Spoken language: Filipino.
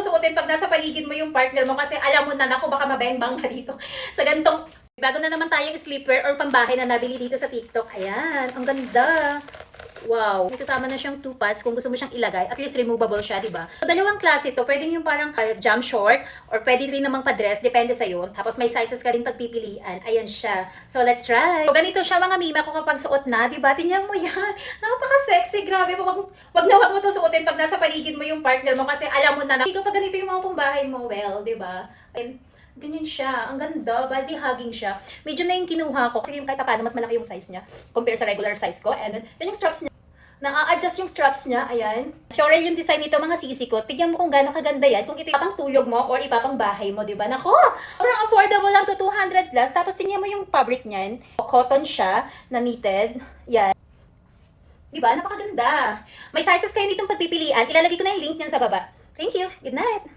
to suotin pag nasa paligid mo yung partner mo kasi alam mo na, naku, baka mabeng-bang ka dito sa gantong. Bago na naman tayong sleeper or pambahay na nabili dito sa TikTok. Ayan, ang ganda. Wow. May kasama na siyang tupas kung gusto mo siyang ilagay. At least removable siya, di ba? So, dalawang klase to. Pwede yung parang jump short or pwede rin namang pa-dress. Depende sa'yo. Tapos may sizes ka rin pagpipilian. Ayan siya. So, let's try. So, ganito siya mga mima ko kapag suot na. Di ba? Tingnan mo yan. Napaka-sexy. Grabe. Wag na wag mo to suotin pag nasa paligid mo yung partner mo kasi alam mo na. Kapag ganito yung mga pambahay mo, well, di ba? Ganyan siya. Ang ganda. Body hugging siya. Medyo na yung kinuha ko. Kasi yung kahit paano, mas malaki yung size niya. Compare sa regular size ko. And then, yung straps niya. Na-adjust yung straps niya. Ayan. Floral yung design nito, mga sisi ko. Tignan mo kung gaano kaganda yan. Kung ito ipapang tulog mo or ipapang bahay mo, di ba? Nako! Sobrang affordable lang to, 200 plus. Tapos tingnan mo yung fabric niyan. Cotton siya, na knitted. Yan. Di ba? Napakaganda. May sizes kayo ditong pagpipilian. Ilalagay ko na yung link niyan sa baba. Thank you. Good night.